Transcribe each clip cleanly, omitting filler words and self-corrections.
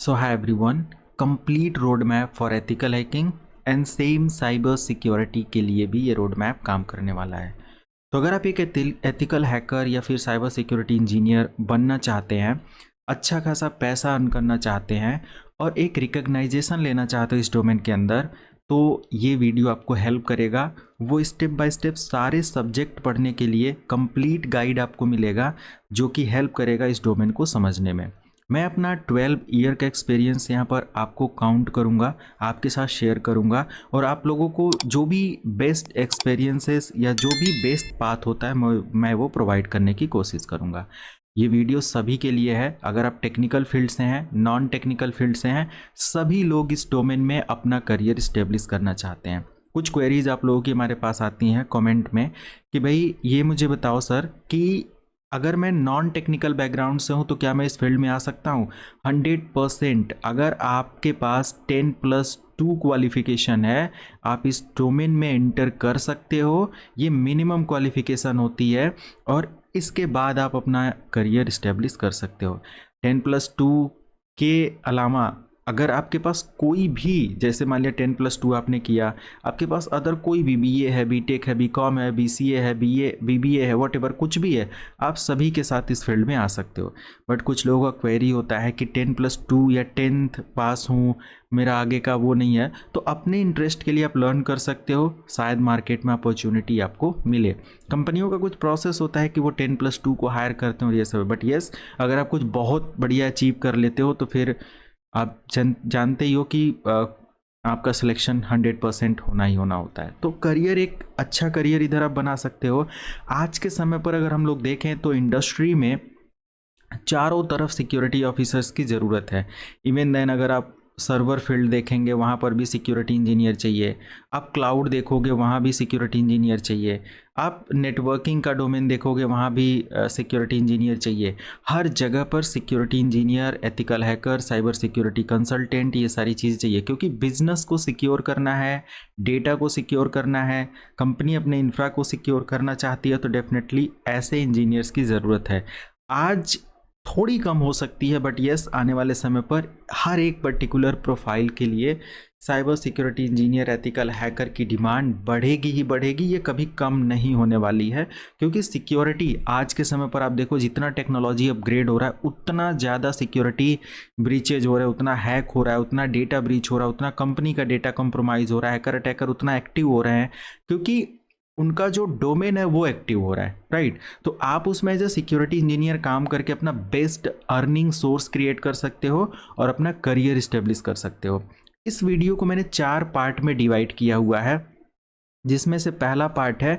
So hi everyone, complete roadmap for ethical hacking and same cyber security के लिए भी ये रोड मैप काम करने वाला है। तो अगर आप एक एथिकल हैकर या फिर साइबर सिक्योरिटी इंजीनियर बनना चाहते हैं, अच्छा खासा पैसा अर्न करना चाहते हैं और एक रिकग्नाइजेशन लेना चाहते हो इस डोमेन के अंदर, तो ये वीडियो आपको हेल्प करेगा। वो स्टेप बाय स्टेप सारे सब्जेक्ट पढ़ने के लिए कंप्लीट गाइड आपको मिलेगा जो कि हेल्प करेगा इस डोमेन को समझने में। मैं अपना 12 ईयर का एक्सपीरियंस यहाँ पर आपको काउंट करूँगा, आपके साथ शेयर करूँगा और आप लोगों को जो भी बेस्ट एक्सपीरियंसेस या जो भी बेस्ट पाथ होता है मैं वो प्रोवाइड करने की कोशिश करूँगा। ये वीडियो सभी के लिए है, अगर आप टेक्निकल फील्ड से हैं, नॉन टेक्निकल फील्ड से हैं, सभी लोग इस डोमेन में अपना करियर इस्टेब्लिश करना चाहते हैं। कुछ क्वेरीज आप लोगों की हमारे पास आती हैं कमेंट में कि भाई ये मुझे बताओ सर कि अगर मैं नॉन टेक्निकल बैकग्राउंड से हूँ तो क्या मैं इस फील्ड में आ सकता हूँ? 100%। अगर आपके पास 10+2 क्वालिफिकेशन है, आप इस डोमेन में एंटर कर सकते हो। ये मिनिमम क्वालिफिकेशन होती है और इसके बाद आप अपना करियर इस्टेब्लिश कर सकते हो। 10+2 के अलावा अगर आपके पास कोई भी, जैसे मान लिया 10+2 आपने किया, आपके पास अदर कोई भी BA है, BTech है, BCom है, BCA है, BBA है, वॉट कुछ भी है, आप सभी के साथ इस फील्ड में आ सकते हो। बट कुछ लोगों का क्वेरी होता है कि 10+2 या 10th पास हूँ, मेरा आगे का वो नहीं है, तो अपने इंटरेस्ट के लिए आप लर्न कर सकते हो, शायद मार्केट में अपॉर्चुनिटी आपको मिले। कंपनियों का कुछ प्रोसेस होता है कि वो 10+2 को हायर करते हो, ये सब। बट येस, अगर आप कुछ बहुत बढ़िया अचीव कर लेते हो तो फिर आप जानते ही हो कि आपका सिलेक्शन 100% होना ही होना होता है। तो करियर, एक अच्छा करियर इधर आप बना सकते हो। आज के समय पर अगर हम लोग देखें तो इंडस्ट्री में चारों तरफ सिक्योरिटी ऑफिसर्स की ज़रूरत है। इवन देन अगर आप सर्वर फील्ड देखेंगे वहाँ पर भी सिक्योरिटी इंजीनियर चाहिए, आप क्लाउड देखोगे वहाँ भी सिक्योरिटी इंजीनियर चाहिए, आप नेटवर्किंग का डोमेन देखोगे वहाँ भी सिक्योरिटी इंजीनियर चाहिए। हर जगह पर security engineer, ethical hacker, cyber security consultant, ये सारी चीज़ें चाहिए क्योंकि बिजनेस को सिक्योर करना है, डेटा को सिक्योर करना है, कंपनी अपने इंफ्रा को सिक्योर करना चाहती है, तो डेफिनेटली ऐसे इंजीनियर्स की ज़रूरत है। आज थोड़ी कम हो सकती है बट यस, आने वाले समय पर हर एक पर्टिकुलर प्रोफाइल के लिए cyber security engineer, ethical hacker की डिमांड बढ़ेगी ही बढ़ेगी, ये कभी कम नहीं होने वाली है। क्योंकि सिक्योरिटी आज के समय पर आप देखो, जितना टेक्नोलॉजी अपग्रेड हो रहा है उतना ज़्यादा सिक्योरिटी ब्रीचेज हो रहा है, उतना हैक हो रहा है, उतना डेटा ब्रीच हो रहा है, उतना कंपनी का डेटा कंप्रोमाइज़ हो रहा है, हैकर अटैकर उतना एक्टिव हो रहे हैं क्योंकि उनका जो डोमेन है वो एक्टिव हो रहा है, राइट। तो आप उसमें एज ए सिक्योरिटी इंजीनियर काम करके अपना बेस्ट अर्निंग सोर्स क्रिएट कर सकते हो और अपना करियर इस्टेब्लिश कर सकते हो। इस वीडियो को मैंने 4 पार्ट में डिवाइड किया हुआ है, जिसमें से पहला पार्ट है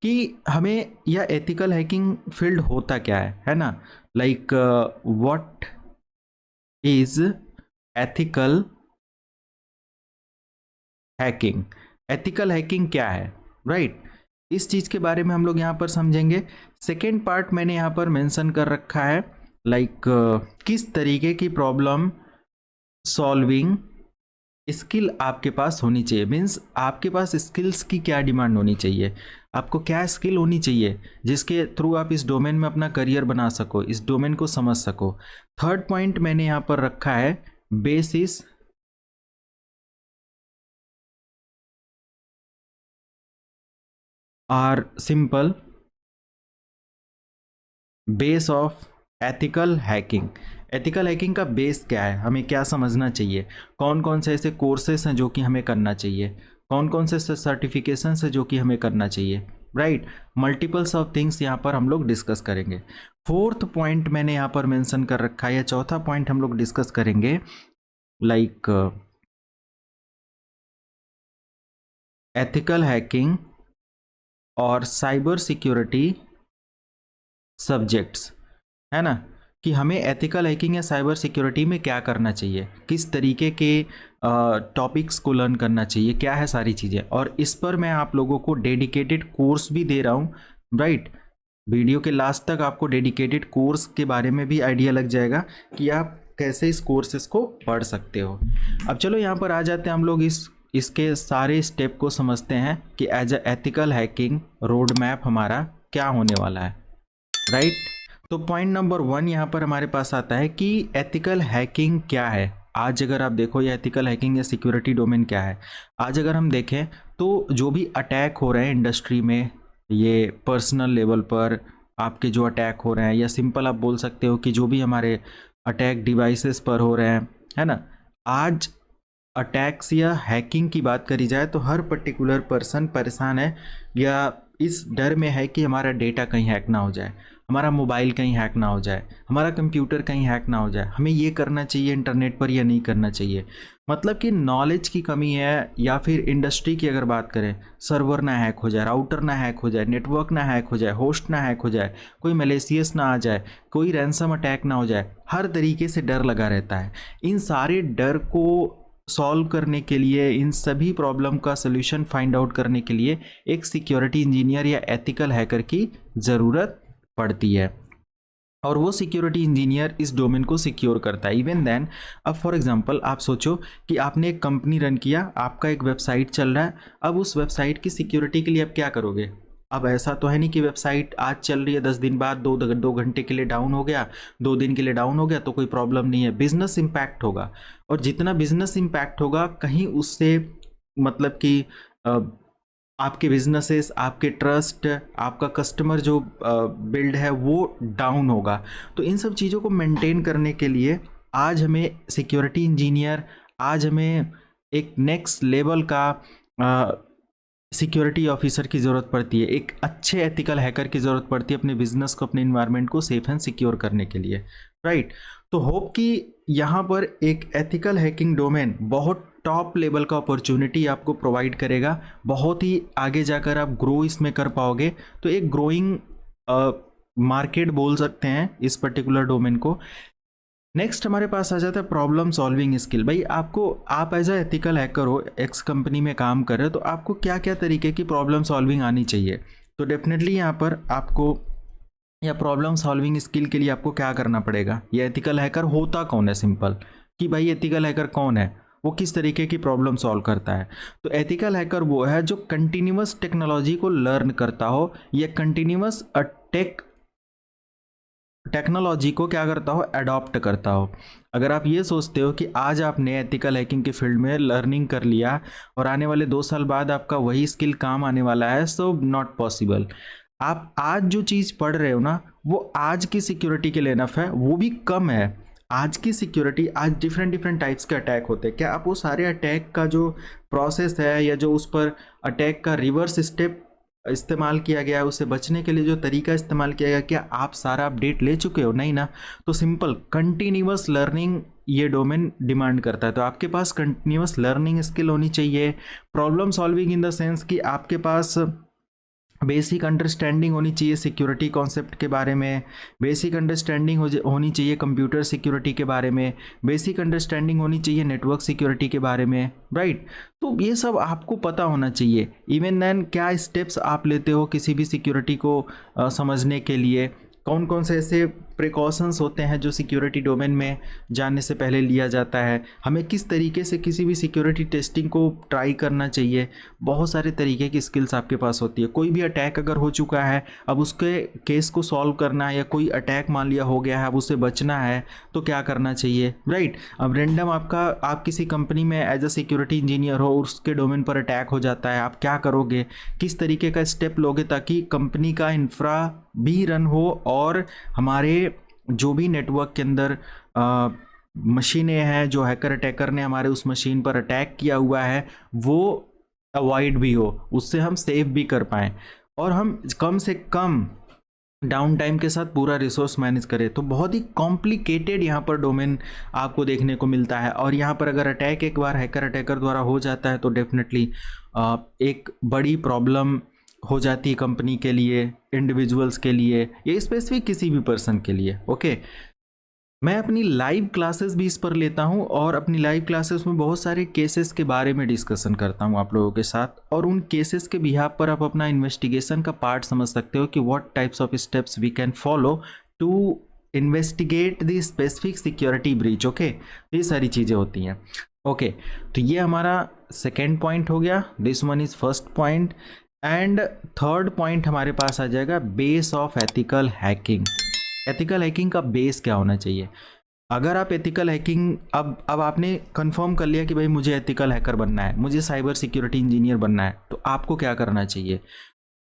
कि हमें यह एथिकल हैकिंग फील्ड होता क्या है ना, like what is ethical hacking, ethical hacking क्या है, राइट। इस चीज़ के बारे में हम लोग यहाँ पर समझेंगे। सेकेंड पार्ट मैंने यहाँ पर मेंशन कर रखा है, लाइक किस तरीके की प्रॉब्लम सॉल्विंग स्किल आपके पास होनी चाहिए। मीन्स आपके पास स्किल्स की क्या डिमांड होनी चाहिए, आपको क्या स्किल होनी चाहिए जिसके थ्रू आप इस डोमेन में अपना करियर बना सको, इस डोमेन को समझ सको। थर्ड पॉइंट मैंने यहाँ पर रखा है basis or simple base of ethical hacking. Ethical hacking का बेस क्या है, हमें क्या समझना चाहिए, कौन कौन से ऐसे कोर्सेस हैं जो कि हमें करना चाहिए, कौन कौन से सर्टिफिकेशंस है जो कि हमें करना चाहिए, राइट। मल्टीपल्स ऑफ थिंग्स यहाँ पर हम लोग डिस्कस करेंगे। फोर्थ पॉइंट मैंने यहाँ पर मेंशन कर रखा है, या चौथा पॉइंट हम लोग डिस्कस करेंगे, लाइक एथिकल हैकिंग और साइबर सिक्योरिटी सब्जेक्ट्स, है ना, कि हमें एथिकल हैकिंग या साइबर सिक्योरिटी में क्या करना चाहिए, किस तरीके के टॉपिक्स को लर्न करना चाहिए, क्या है सारी चीज़ें। और इस पर मैं आप लोगों को डेडिकेटेड कोर्स भी दे रहा हूँ, राइट। वीडियो के लास्ट तक आपको डेडिकेटेड कोर्स के बारे में भी आइडिया लग जाएगा कि आप कैसे इस कोर्सेज को पढ़ सकते हो। अब चलो यहाँ पर आ जाते हैं हम लोग, इसके सारे स्टेप को समझते हैं कि as a ethical hacking road map हमारा क्या होने वाला है, राइट। तो पॉइंट नंबर 1 यहाँ पर हमारे पास आता है कि एथिकल हैकिंग क्या है। आज अगर आप देखो ये एथिकल हैकिंग या सिक्योरिटी डोमेन क्या है, आज अगर हम देखें तो जो भी अटैक हो रहे हैं इंडस्ट्री में, ये पर्सनल लेवल पर आपके जो अटैक हो रहे हैं, या सिंपल आप बोल सकते हो कि जो भी हमारे अटैक डिवाइसेस पर हो रहे हैं, है ना, आज अटैक्स या हैकिंग की बात करी जाए तो हर पर्टिकुलर पर्सन परेशान है या इस डर में है कि हमारा डेटा कहीं हैक ना हो जाए, हमारा मोबाइल कहीं हैक ना हो जाए, हमारा कंप्यूटर कहीं हैक ना हो जाए, हमें ये करना चाहिए इंटरनेट पर या नहीं करना चाहिए। मतलब कि नॉलेज की कमी है, या फिर इंडस्ट्री की अगर बात करें, सर्वर ना हैक हो जाए, राउटर ना हैक हो जाए, नेटवर्क ना हैक हो जाए, होस्ट ना हैक हो जाए, कोई मलेशियस ना आ जाए, कोई रैंसम अटैक ना हो जाए, हर तरीके से डर लगा रहता है। इन सारे डर को सॉल्व करने के लिए, इन सभी प्रॉब्लम का सोल्यूशन फाइंड आउट करने के लिए एक सिक्योरिटी इंजीनियर या एथिकल हैकर की ज़रूरत पड़ती है, और वो सिक्योरिटी इंजीनियर इस डोमेन को सिक्योर करता है। इवन देन, अब फॉर एग्जांपल आप सोचो कि आपने एक कंपनी रन किया, आपका एक वेबसाइट चल रहा है, अब उस वेबसाइट की सिक्योरिटी के लिए आप क्या करोगे? अब ऐसा तो है नहीं कि वेबसाइट आज चल रही है, 10 दिन बाद 2 घंटे के लिए डाउन हो गया, 2 दिन के लिए डाउन हो गया तो कोई प्रॉब्लम नहीं है, बिजनेस इम्पैक्ट होगा। और जितना बिजनेस इम्पैक्ट होगा, कहीं उससे मतलब कि आपके बिजनेसेस, आपके ट्रस्ट, आपका कस्टमर जो बिल्ड है वो डाउन होगा। तो इन सब चीज़ों को मेंटेन करने के लिए आज हमें सिक्योरिटी इंजीनियर, आज हमें एक नेक्स्ट लेवल का सिक्योरिटी ऑफिसर की ज़रूरत पड़ती है, एक अच्छे एथिकल हैकर की ज़रूरत पड़ती है अपने बिजनेस को, अपने इन्वायरमेंट को सेफ एंड सिक्योर करने के लिए, राइट। तो होप कि यहाँ पर एक एथिकल हैकिंग डोमेन बहुत टॉप लेवल का अपॉर्चुनिटी आपको प्रोवाइड करेगा, बहुत ही आगे जाकर आप ग्रो इसमें कर पाओगे। तो एक ग्रोइंग मार्केट बोल सकते हैं इस पर्टिकुलर डोमेन को। नेक्स्ट हमारे पास आ जाता है प्रॉब्लम सॉल्विंग स्किल। भाई आपको, आप एज अ एथिकल हैकर हो, एक्स कंपनी में काम कर रहे हो, तो आपको क्या क्या तरीके की प्रॉब्लम सॉल्विंग आनी चाहिए। तो डेफिनेटली यहाँ पर आपको, या प्रॉब्लम सॉल्विंग स्किल के लिए आपको क्या करना पड़ेगा, ये एथिकल हैकर होता कौन है, सिंपल कि भाई एथिकल हैकर कौन है, वो किस तरीके की प्रॉब्लम सॉल्व करता है। तो एथिकल हैकर वो है जो कंटिन्यूअस टेक्नोलॉजी को लर्न करता हो, या कंटिन्यूअस टेक्नोलॉजी को क्या करता हो, अडॉप्ट करता हो। अगर आप ये सोचते हो कि आज आपने एथिकल हैकिंग के फील्ड में लर्निंग कर लिया और आने वाले 2 साल बाद आपका वही स्किल काम आने वाला है, सो नॉट पॉसिबल। आप आज जो चीज़ पढ़ रहे हो ना, वो आज की सिक्योरिटी के लिए इनफ है, वो भी कम है। आज की सिक्योरिटी, आज डिफरेंट टाइप्स के अटैक होते हैं, क्या आप वो सारे अटैक का जो प्रोसेस है, या जो उस पर अटैक का रिवर्स स्टेप इस्तेमाल किया गया है, उससे बचने के लिए जो तरीका इस्तेमाल किया गया, क्या आप सारा अपडेट ले चुके हो? नहीं ना। तो सिंपल कंटिन्यूअस लर्निंग ये डोमेन डिमांड करता है। तो आपके पास कंटिन्यूअस लर्निंग स्किल होनी चाहिए। Problem solving in the sense कि आपके पास बेसिक अंडरस्टैंडिंग होनी चाहिए सिक्योरिटी कॉन्सेप्ट के बारे में, बेसिक अंडरस्टैंडिंग होनी चाहिए कंप्यूटर सिक्योरिटी के बारे में, बेसिक अंडरस्टैंडिंग होनी चाहिए नेटवर्क सिक्योरिटी के बारे में, राइट। तो ये सब आपको पता होना चाहिए। इवन देन, क्या स्टेप्स आप लेते हो किसी भी सिक्योरिटी को समझने के लिए, कौन कौन से ऐसे प्रिकॉशंस होते हैं जो सिक्योरिटी डोमेन में जाने से पहले लिया जाता है, हमें किस तरीके से किसी भी सिक्योरिटी टेस्टिंग को ट्राई करना चाहिए। बहुत सारे तरीके की स्किल्स आपके पास होती है। कोई भी अटैक अगर हो चुका है, अब उसके केस को सॉल्व करना है, या कोई अटैक मान लिया हो गया है, अब उससे बचना है, तो क्या करना चाहिए, राइट। अब रेंडम आप किसी कंपनी में एज अ सिक्योरिटी इंजीनियर हो, उसके डोमेन पर अटैक हो जाता है, आप क्या करोगे, किस तरीके का स्टेप लोगे ताकि कंपनी का इंफ्रा भी रन हो, और हमारे जो भी नेटवर्क के अंदर मशीनें हैं, जो हैकर अटैकर ने हमारे उस मशीन पर अटैक किया हुआ है, वो अवॉइड भी हो, उससे हम सेव भी कर पाएँ, और हम कम से कम डाउन टाइम के साथ पूरा रिसोर्स मैनेज करें। तो बहुत ही कॉम्प्लिकेटेड यहाँ पर डोमेन आपको देखने को मिलता है। और यहाँ पर अगर अटैक एक बार हैकर अटैकर द्वारा हो जाता है, तो डेफिनेटली एक बड़ी प्रॉब्लम हो जाती है कंपनी के लिए, इंडिविजुअल्स के लिए, या स्पेसिफिक किसी भी पर्सन के लिए। ओके, मैं अपनी लाइव क्लासेस भी इस पर लेता हूं, और अपनी लाइव क्लासेस में बहुत सारे केसेस के बारे में डिस्कशन करता हूं आप लोगों के साथ, और उन केसेस के बिहाफ पर आप अपना इन्वेस्टिगेशन का पार्ट समझ सकते हो कि what types of steps we can follow to investigate the specific security breach. Okay, ये सारी चीज़ें होती हैं। ओके, तो ये हमारा सेकेंड पॉइंट हो गया, this one is first point. And third point हमारे पास आ जाएगा base of ethical hacking. Ethical hacking का बेस क्या होना चाहिए? अगर आप एथिकल हैकिंग अब आपने कंफर्म कर लिया कि भाई मुझे एथिकल हैकर बनना है, मुझे साइबर सिक्योरिटी इंजीनियर बनना है, तो आपको क्या करना चाहिए?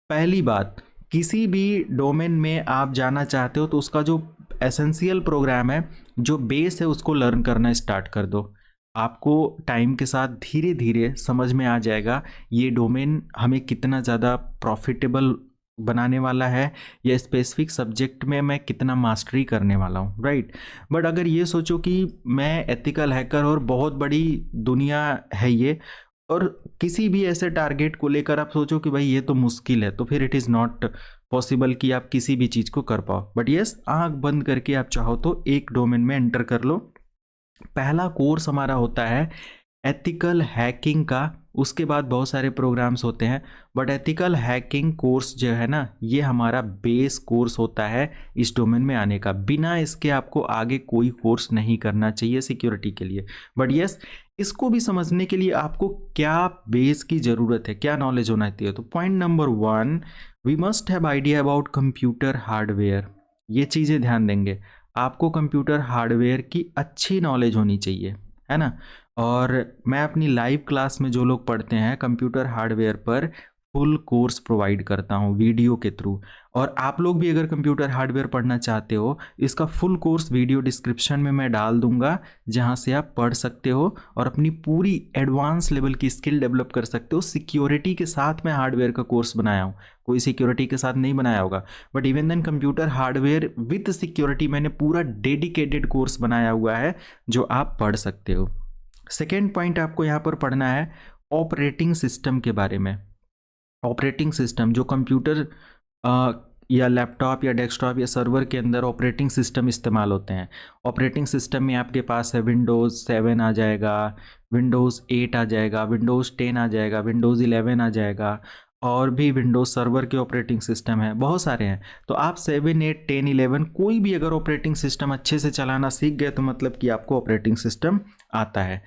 पहली बात, किसी भी डोमेन में आप जाना चाहते हो तो उसका जो एसेंशियल प्रोग्राम है, जो बेस है, उसको लर्न करना स्टार्ट कर दो। आपको टाइम के साथ धीरे धीरे समझ में आ जाएगा ये डोमेन हमें कितना ज़्यादा प्रॉफिटेबल बनाने वाला है, या स्पेसिफिक सब्जेक्ट में मैं कितना मास्टरी करने वाला हूँ, राइट। बट अगर ये सोचो कि मैं एथिकल हैकर और बहुत बड़ी दुनिया है ये, और किसी भी ऐसे टारगेट को लेकर आप सोचो कि भाई ये तो मुश्किल है, तो फिर इट इज़ नॉट पॉसिबल कि आप किसी भी चीज़ को कर पाओ। बट यस, आंख बंद करके आप चाहो तो एक डोमेन में एंटर कर लो। पहला कोर्स हमारा होता है एथिकल हैकिंग का, उसके बाद बहुत सारे प्रोग्राम्स होते हैं, बट एथिकल हैकिंग कोर्स जो है ना, ये हमारा बेस कोर्स होता है इस डोमेन में आने का। बिना इसके आपको आगे कोई कोर्स नहीं करना चाहिए सिक्योरिटी के लिए। बट यस, इसको भी समझने के लिए आपको क्या बेस की ज़रूरत है, क्या नॉलेज होना चाहिए। तो point number 1, we must have idea about computer hardware. ये चीज़ें ध्यान देंगे, आपको कंप्यूटर हार्डवेयर की अच्छी नॉलेज होनी चाहिए, है ना। और मैं अपनी लाइव क्लास में जो लोग पढ़ते हैं कंप्यूटर हार्डवेयर पर फुल कोर्स प्रोवाइड करता हूँ वीडियो के थ्रू। और आप लोग भी अगर कंप्यूटर हार्डवेयर पढ़ना चाहते हो, इसका फुल कोर्स वीडियो डिस्क्रिप्शन में मैं डाल दूंगा, जहाँ से आप पढ़ सकते हो और अपनी पूरी एडवांस लेवल की स्किल डेवलप कर सकते हो। सिक्योरिटी के साथ मैं हार्डवेयर का कोर्स बनाया हूँ, कोई सिक्योरिटी के साथ नहीं बनाया होगा, but even then computer hardware with security मैंने पूरा डेडिकेटेड कोर्स बनाया हुआ है जो आप पढ़ सकते हो। सेकेंड पॉइंट आपको यहाँ पर पढ़ना है ऑपरेटिंग सिस्टम के बारे में। ऑपरेटिंग सिस्टम जो कंप्यूटर या लैपटॉप या डेस्कटॉप या सर्वर के अंदर ऑपरेटिंग सिस्टम इस्तेमाल होते हैं। ऑपरेटिंग सिस्टम में आपके पास है विंडोज़ 7 आ जाएगा, विंडोज़ 8 आ जाएगा, विंडोज़ 10 आ जाएगा, विंडोज़ 11 आ जाएगा, और भी विंडोज़ सर्वर के ऑपरेटिंग सिस्टम है, बहुत सारे हैं। तो आप 7, 8, 10, 11 कोई भी अगर ऑपरेटिंग सिस्टम अच्छे से चलाना सीख गए तो मतलब कि आपको ऑपरेटिंग सिस्टम आता है।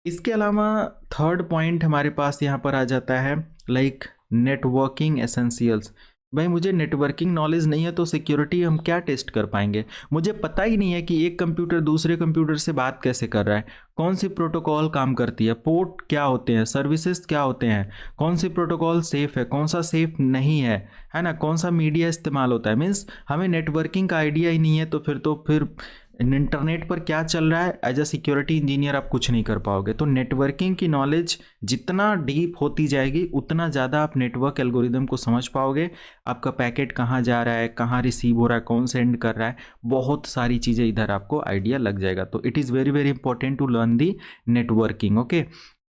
इसके अलावा थर्ड पॉइंट हमारे पास यहाँ पर आ जाता है लाइक नेटवर्किंग एसेंशियल्स। भाई मुझे नेटवर्किंग नॉलेज नहीं है तो सिक्योरिटी हम क्या टेस्ट कर पाएंगे? मुझे पता ही नहीं है कि एक कंप्यूटर दूसरे कंप्यूटर से बात कैसे कर रहा है, कौन सी प्रोटोकॉल काम करती है, पोर्ट क्या होते हैं, सर्विसेज क्या होते हैं, कौन सी प्रोटोकॉल सेफ है, कौन सा सेफ नहीं है ना, कौन सा मीडिया इस्तेमाल होता है। मीन्स हमें नेटवर्किंग का आइडिया ही नहीं है, तो फिर इंटरनेट पर क्या चल रहा है, एज अ सिक्योरिटी इंजीनियर आप कुछ नहीं कर पाओगे। तो नेटवर्किंग की नॉलेज जितना डीप होती जाएगी उतना ज़्यादा आप नेटवर्क एल्गोरिदम को समझ पाओगे। आपका पैकेट कहाँ जा रहा है, कहाँ रिसीव हो रहा है, कौन सेंड कर रहा है, बहुत सारी चीज़ें इधर आपको आइडिया लग जाएगा। तो it is very very important to learn the networking. Okay,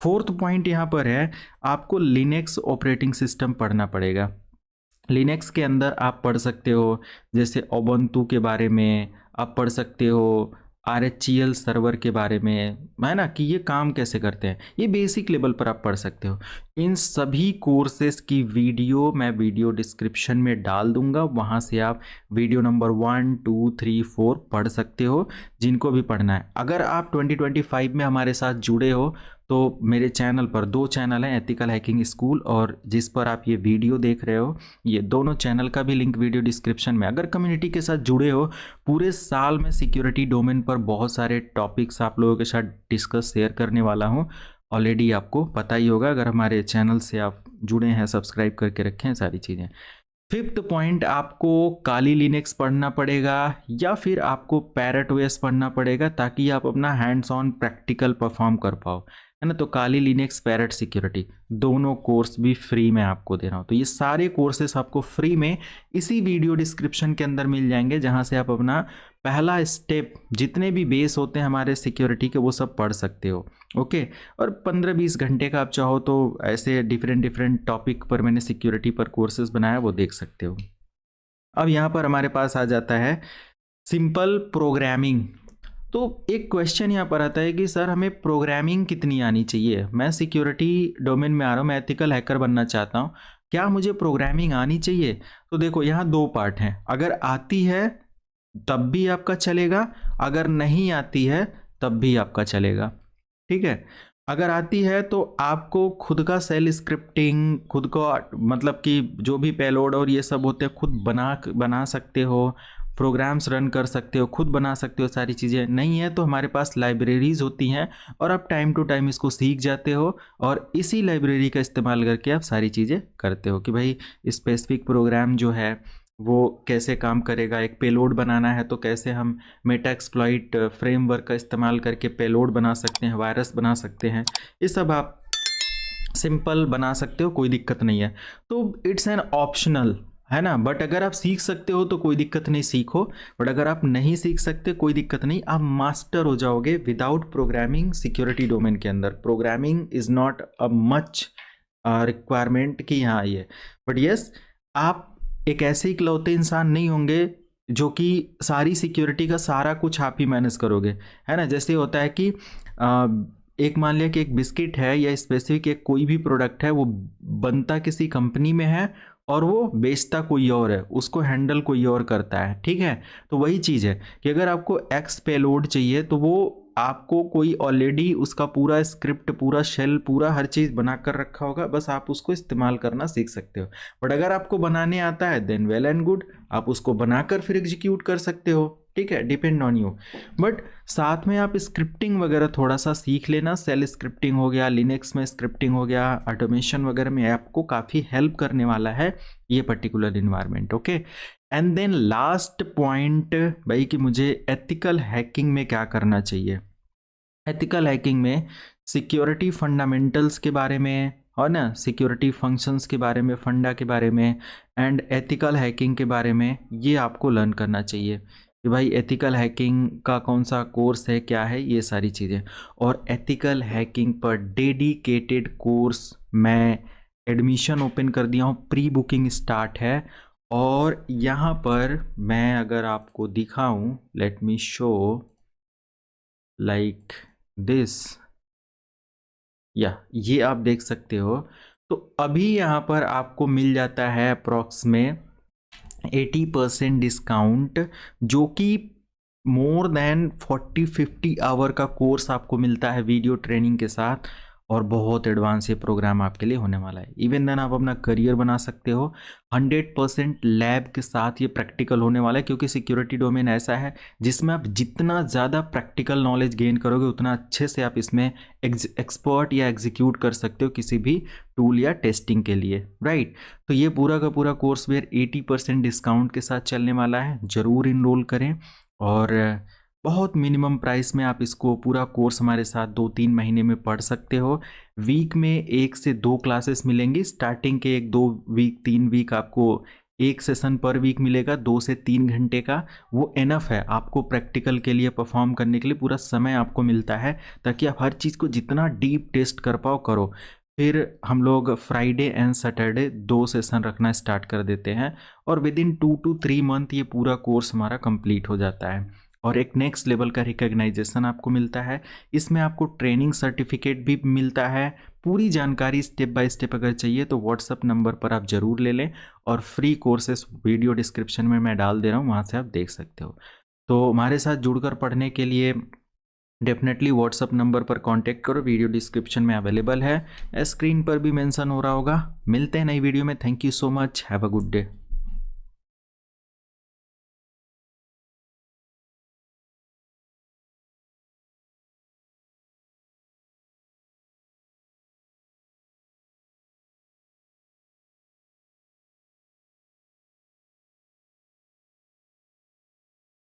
fourth point यहाँ पर है आपको लिनक्स ऑपरेटिंग सिस्टम पढ़ना पड़ेगा। लिनक्स के अंदर आप पढ़ सकते हो जैसे ओबंतु के बारे में, आप पढ़ सकते हो RHEL सर्वर के बारे में, है ना, कि ये काम कैसे करते हैं, ये बेसिक लेवल पर आप पढ़ सकते हो। इन सभी कोर्सेज की वीडियो मैं वीडियो डिस्क्रिप्शन में डाल दूंगा, वहाँ से आप वीडियो नंबर 1, 2, 3, 4 पढ़ सकते हो जिनको भी पढ़ना है। अगर आप 2025 में हमारे साथ जुड़े हो तो मेरे चैनल पर 2 चैनल हैं, एथिकल हैकिंग स्कूल और जिस पर आप ये वीडियो देख रहे हो, ये दोनों चैनल का भी लिंक वीडियो डिस्क्रिप्शन में। अगर कम्युनिटी के साथ जुड़े हो, पूरे साल में सिक्योरिटी डोमेन पर बहुत सारे टॉपिक्स आप लोगों के साथ डिस्कस शेयर करने वाला हूँ। ऑलरेडी आपको पता ही होगा अगर हमारे चैनल से आप जुड़े हैं, सब्सक्राइब करके रखें सारी चीज़ें। फिफ्थ पॉइंट, आपको काली लिनक्स पढ़ना पड़ेगा या फिर आपको पैरेट ओएस पढ़ना पड़ेगा ताकि आप अपना हैंड्स ऑन प्रैक्टिकल परफॉर्म कर पाओ, है ना। तो काली लिनक्स, पैरेट सिक्योरिटी, दोनों कोर्स भी फ्री में आपको दे रहा हूँ। तो ये सारे कोर्सेस आपको फ्री में इसी वीडियो डिस्क्रिप्शन के अंदर मिल जाएंगे, जहाँ से आप अपना पहला स्टेप, जितने भी बेस होते हैं हमारे सिक्योरिटी के, वो सब पढ़ सकते हो। ओके, और 15-20 घंटे का आप चाहो तो ऐसे डिफरेंट टॉपिक पर मैंने सिक्योरिटी पर कोर्सेज बनाया, वो देख सकते हो। अब यहाँ पर हमारे पास आ जाता है सिंपल प्रोग्रामिंग। तो एक क्वेश्चन यहाँ पर आता है कि सर हमें प्रोग्रामिंग कितनी आनी चाहिए? मैं सिक्योरिटी डोमेन में आ रहा हूँ, मैं एथिकल हैकर बनना चाहता हूँ, क्या मुझे प्रोग्रामिंग आनी चाहिए? तो देखो यहाँ 2 पार्ट हैं, अगर आती है तब भी आपका चलेगा, अगर नहीं आती है तब भी आपका चलेगा, ठीक है। अगर आती है तो आपको खुद का सेल स्क्रिप्टिंग, खुद को मतलब कि जो भी पेलोड और ये सब होते हैं खुद बना सकते हो। प्रोग्राम्स रन कर सकते हो, खुद बना सकते हो, सारी चीज़ें नहीं है तो हमारे पास लाइब्रेरीज़ होती हैं और आप टाइम टू टाइम इसको सीख जाते हो और इसी लाइब्रेरी का इस्तेमाल करके आप सारी चीज़ें करते हो कि भाई स्पेसिफिक प्रोग्राम जो है वो कैसे काम करेगा। एक पेलोड बनाना है तो कैसे हम मेटाएक्सप्लॉइट फ्रेमवर्क का इस्तेमाल करके पेलोड बना सकते हैं, वायरस बना सकते हैं, ये सब आप सिंपल बना सकते हो, कोई दिक्कत नहीं है। तो इट्स एन ऑप्शनल है ना, बट अगर आप सीख सकते हो तो कोई दिक्कत नहीं, सीखो। बट अगर आप नहीं सीख सकते कोई दिक्कत नहीं, आप मास्टर हो जाओगे विदाउट प्रोग्रामिंग सिक्योरिटी डोमेन के अंदर। Programming is not a much requirement कि हाँ ये, बट यस आप एक ऐसे इकलौते इंसान नहीं होंगे जो कि सारी सिक्योरिटी का सारा कुछ आप ही मैनेज करोगे, है ना। जैसे होता है कि एक मान लिया कि एक बिस्किट है या स्पेसिफिक एक कोई भी प्रोडक्ट है, वो बनता किसी कंपनी में है और वो बेचता कोई और है, उसको हैंडल कोई और करता है, ठीक है। तो वही चीज़ है कि अगर आपको एक्स पेलोड चाहिए तो वो आपको कोई ऑलरेडी उसका पूरा स्क्रिप्ट, पूरा शेल, पूरा हर चीज़ बना कर रखा होगा, बस आप उसको इस्तेमाल करना सीख सकते हो। बट अगर आपको बनाने आता है देन वेल एंड गुड, आप उसको बनाकर फिर एग्जीक्यूट कर सकते हो, ठीक है, डिपेंड ऑन यू। बट साथ में आप स्क्रिप्टिंग वगैरह थोड़ा सा सीख लेना, सेल स्क्रिप्टिंग हो गया, लिनक्स में स्क्रिप्टिंग हो गया, ऑटोमेशन वगैरह में आपको काफ़ी हेल्प करने वाला है ये particular environment, okay. And then last point भाई कि मुझे एथिकल हैकिंग में क्या करना चाहिए। एथिकल हैकिंग में सिक्योरिटी फंडामेंटल्स के बारे में और ना सिक्योरिटी फंक्शंस के बारे में, फंडा के बारे में एंड एथिकल हैकिंग के बारे में ये आपको लर्न करना चाहिए कि भाई एथिकल हैकिंग का कौन सा कोर्स है, क्या है, ये सारी चीज़ें। और एथिकल हैकिंग पर डेडिकेटेड कोर्स मैं एडमिशन ओपन कर दिया हूँ, प्री बुकिंग स्टार्ट है। और यहाँ पर मैं अगर आपको दिखाऊं, let me show like this, या ये आप देख सकते हो। तो अभी यहाँ पर आपको मिल जाता है अप्रॉक्स में 80% डिस्काउंट, जो कि मोर देन 40-50 आवर का कोर्स आपको मिलता है वीडियो ट्रेनिंग के साथ। और बहुत एडवांस ये प्रोग्राम आपके लिए होने वाला है। इवन देन आप अपना करियर बना सकते हो। 100% लैब के साथ ये प्रैक्टिकल होने वाला है, क्योंकि सिक्योरिटी डोमेन ऐसा है जिसमें आप जितना ज़्यादा प्रैक्टिकल नॉलेज गेन करोगे उतना अच्छे से आप इसमें एक्सपर्ट या एग्जीक्यूट कर सकते हो किसी भी टूल या टेस्टिंग के लिए, राइट। तो ये पूरा का पूरा कोर्स वेयर 80% डिस्काउंट के साथ चलने वाला है, ज़रूर इनरोल करें। और बहुत मिनिमम प्राइस में आप इसको पूरा कोर्स हमारे साथ 2-3 महीने में पढ़ सकते हो। वीक में 1 से 2 क्लासेस मिलेंगी, स्टार्टिंग के 1-2 वीक 3 वीक आपको एक सेशन पर वीक मिलेगा 2 से 3 घंटे का। वो एनफ है आपको प्रैक्टिकल के लिए, परफॉर्म करने के लिए पूरा समय आपको मिलता है, ताकि आप हर चीज़ को जितना डीप टेस्ट कर पाओ करो। फिर हम लोग फ्राइडे एंड सैटरडे 2 सेशन रखना स्टार्ट कर देते हैं और विद इन 2 to 3 मंथ ये पूरा कोर्स हमारा कंप्लीट हो जाता है। और एक नेक्स्ट लेवल का रिकग्नाइजेशन आपको मिलता है। इसमें आपको ट्रेनिंग सर्टिफिकेट भी मिलता है। पूरी जानकारी स्टेप बाय स्टेप अगर चाहिए तो व्हाट्सअप नंबर पर आप ज़रूर ले लें, और फ्री कोर्सेस वीडियो डिस्क्रिप्शन में मैं डाल दे रहा हूँ, वहाँ से आप देख सकते हो। तो हमारे साथ जुड़कर पढ़ने के लिए डेफिनेटली व्हाट्सअप नंबर पर कांटेक्ट करो, वीडियो डिस्क्रिप्शन में अवेलेबल है, स्क्रीन पर भी मेंशन हो रहा होगा। मिलते हैं नई वीडियो में। Thank you so much, have a good day.